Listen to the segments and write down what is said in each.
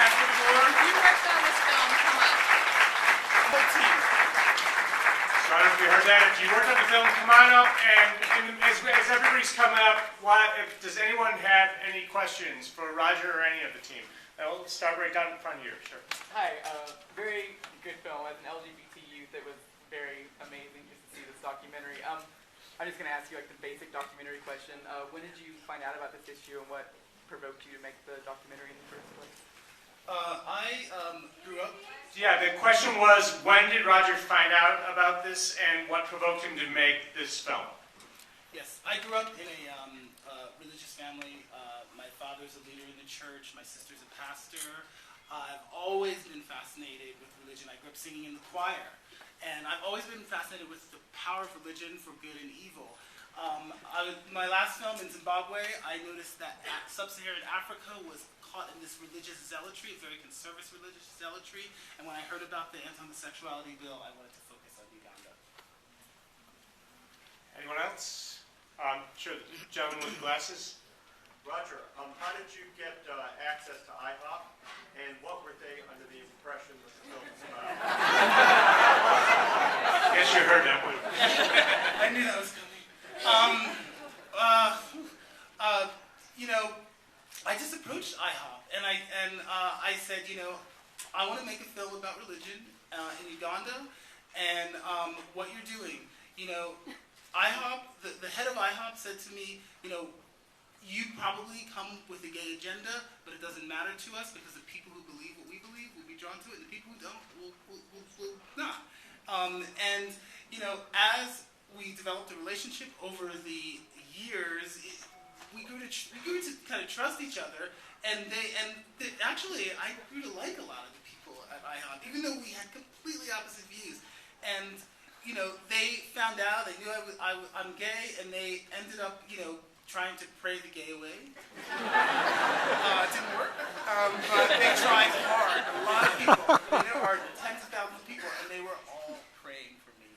back to the board. You worked on this film. Come up. Whole team. So I don't know if you heard that. If you worked on the film, come on up. And as everybody's coming up, does anyone have any questions for Roger or any of the team? We'll start right down in front here. Sure. Hi. Very good film. As an LGBT youth, it was very amazing just to see this documentary. I'm just going to ask you like the basic documentary question. When did you find out about this issue and what provoked you to make the documentary in the first place? I grew up. Yeah, the question was, when did Roger find out about this and what provoked him to make this film? Yes, I grew up in a religious family. My father's a leader in the church. My sister's a pastor. I've always been fascinated with religion. I grew up singing in the choir. And I've always been fascinated with the power of religion for good and evil. My last film in Zimbabwe, I noticed that sub-Saharan Africa was caught in this religious zealotry, a very conservative religious zealotry. And when I heard about the anti-homosexuality bill, I wanted to focus on Uganda. Anyone else? Sure, the gentleman with glasses. Roger, how did you get access to IHOP, and what were they under the impression that the film was about? Guess you heard that one. I knew that was coming. I just approached IHOP, and I said, I want to make a film about religion in Uganda, and what you're doing. IHOP, the head of IHOP said to me, you probably come with a gay agenda, but it doesn't matter to us because the people who believe what we believe will be drawn to it, and the people who don't will not. As we developed a relationship over the years, we grew to kind of trust each other, actually I grew to like a lot of the people at IHOP, even though we had completely opposite views. And they found out, they knew I'm gay, and they ended up, trying to pray the gay away. It didn't work, but they tried hard. A lot of people, there are tens of thousands of people, and they were all praying for me.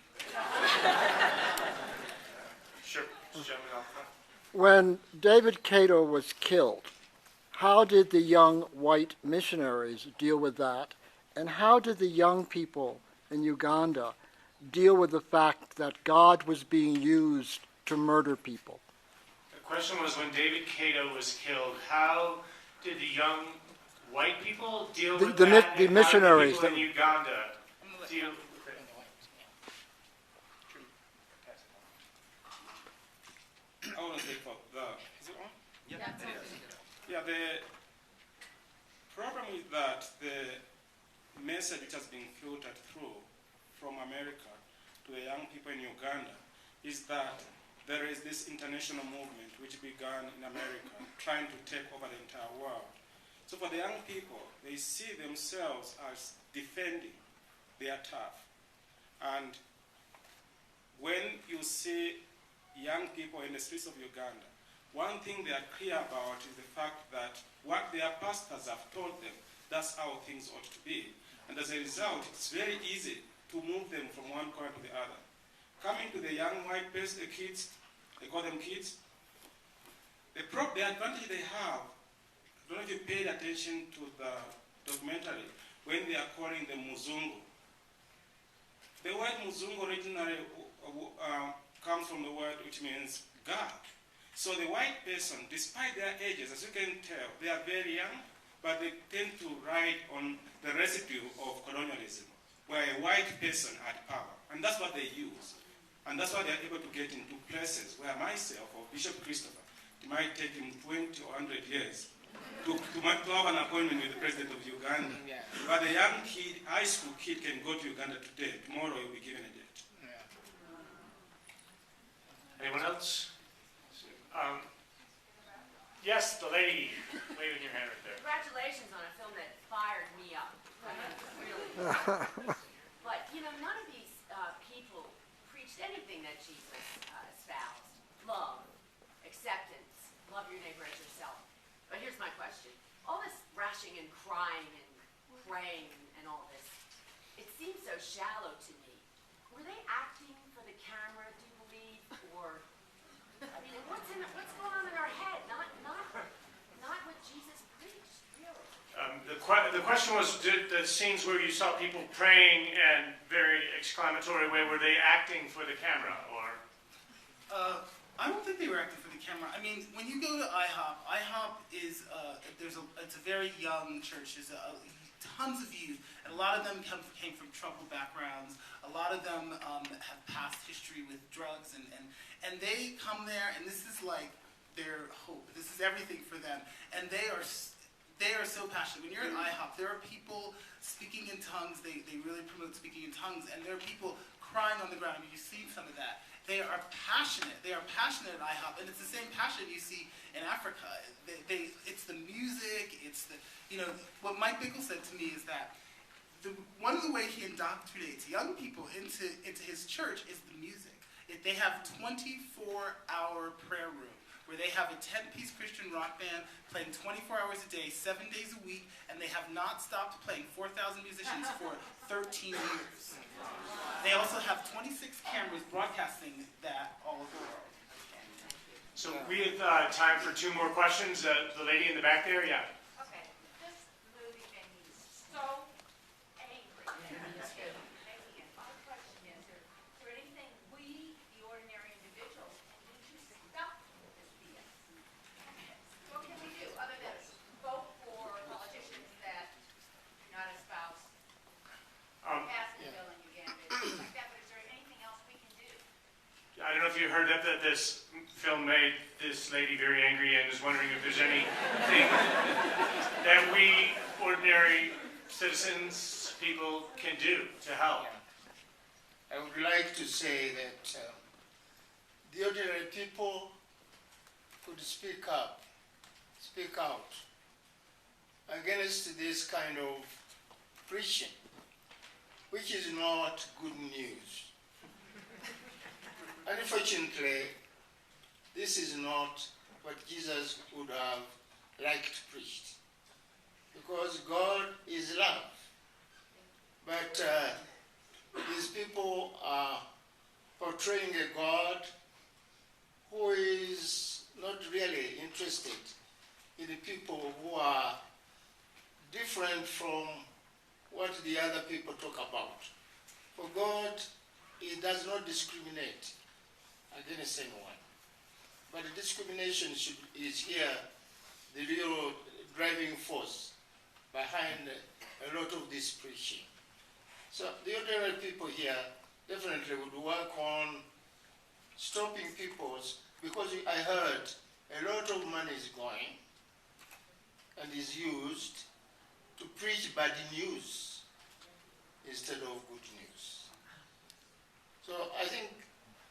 Sure, gentleman out front. When David Kato was killed, how did the young white missionaries deal with that? And how did the young people in Uganda deal with the fact that God was being used to murder people? The question was, when David Kato was killed, how did the young white people deal with that? The missionaries. How did the people in Uganda deal with it? I want to say for is it on? Yeah, it is. Yeah, the problem is that the message which has been filtered through from America to the young people in Uganda is that there is this international movement which began in America trying to take over the entire world. So for the young people, they see themselves as defending their turf. And when you see young people in the streets of Uganda, one thing they are clear about is the fact that what their pastors have told them, that's how things ought to be. And as a result, it's very easy to move them from one corner to the other. Coming to the young white kids, they call them kids, the advantage they have, I don't know if you paid attention to the documentary, when they are calling them Muzungu. The word Muzungu originally comes from the word which means God. So the white person, despite their ages, as you can tell, they are very young, but they tend to ride on the residue of colonialism, where a white person had power. And that's what they use. And that's why they're able to get into places where myself or Bishop Christopher, it might take him 20 or 100 years to have an appointment with the president of Uganda. Yeah. But a young kid, high school kid, can go to Uganda today. Tomorrow he'll be given a date. Yeah. Anyone else? Yes, the lady waving your hand right there. Congratulations on a film that fired me up. Really. But, none of these people preached anything that Jesus espoused. Love, acceptance, love your neighbor as yourself. But here's my question. All this rushing and crying and praying and all this, it seems so shallow to me. Were they acting for the camera, do you believe? Or, what's going on in our head? Not what Jesus preached, really. The The question was, did the scenes where you saw people praying and very exclamatory way, were they acting for the camera, or? I don't think they were acting for the camera. I mean, when you go to IHOP is it's a very young church. There's tons of youth, and a lot of them came from troubled backgrounds. A lot of them have past history with drugs, and they come there, and this is like their hope. This is everything for them, and they are so passionate. When you're at IHOP, there are people speaking in tongues. They really promote speaking in tongues, and there are people crying on the ground. I mean, you've seen some of that. They are passionate. They are passionate at IHOP, and it's the same passion you see in Africa. It's the music. It's the what Mike Bickle said to me is that one of the ways he indoctrinates young people into his church is the music. They have 24-hour prayer room where they have a 10-piece Christian rock band playing 24 hours a day, 7 days a week, and they have not stopped playing 4,000 musicians for 13 years. They also have 26 cameras broadcasting that all over the world. So we have time for 2 more questions. The lady in the back there, yeah. Okay, this movie made me so angry. My question is there anything we, the ordinary individuals, can do to stop this BS? What can we do other than vote for politicians that do not espouse pass the bill in Uganda, things like that, but is there anything else we can do? I don't know if you heard that this film made this lady very angry and is wondering if there's anything that we, ordinary citizens, people, can do to help. I would like to say that the ordinary people could speak out against this kind of preaching, which is not good news. Unfortunately, this is not what Jesus would have liked preached, because God is love. But these people are portraying a God who is not really interested in the people who are different from what the other people talk about. For God, He does not discriminate against anyone. But the discrimination is here the real driving force behind a lot of this preaching. So the ordinary people here definitely would work on stopping people's, because I heard a lot of money is going and is used to preach bad news instead of good news. So I think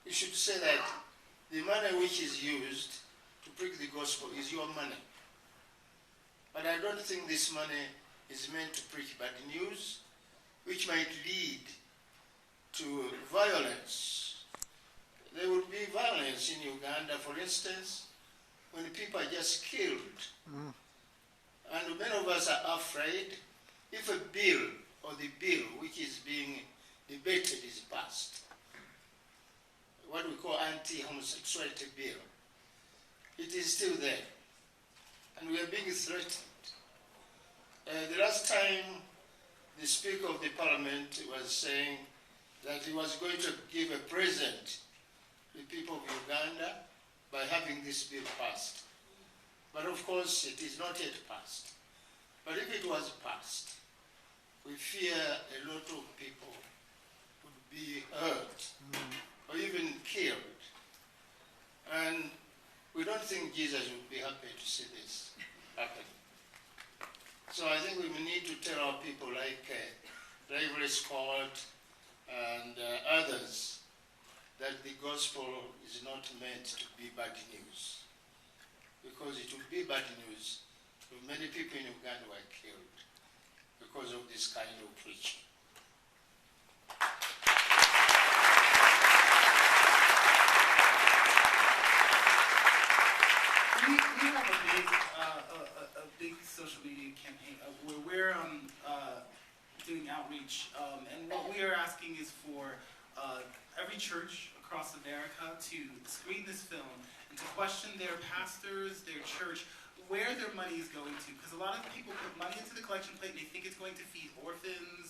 we should say that the money which is used to preach the gospel is your money. But I don't think this money is meant to preach bad news, which might lead to violence. There will be violence in Uganda, for instance, when people are just killed. And many of us are afraid if a bill, or the bill which is being debated, is passed, what we call anti-homosexuality bill, it is still there. And we are being threatened. The last time the Speaker of the Parliament was saying that he was going to give a present to the people of Uganda by having this bill passed. But of course, it is not yet passed. But if it was passed, we fear a lot of people would be hurt or even killed. And we don't think Jesus would be happy to see this happen. So I think we need to tell our people like Reverend Scott and others that the gospel is not meant to be bad news. Because it would be bad news if many people in Uganda were killed because of this kind of preaching. We have a big social media campaign where we're doing outreach, and what we are asking is for every church across America to screen this film and to question their pastors, their church. where their money is going to, because a lot of people put money into the collection plate and they think it's going to feed orphans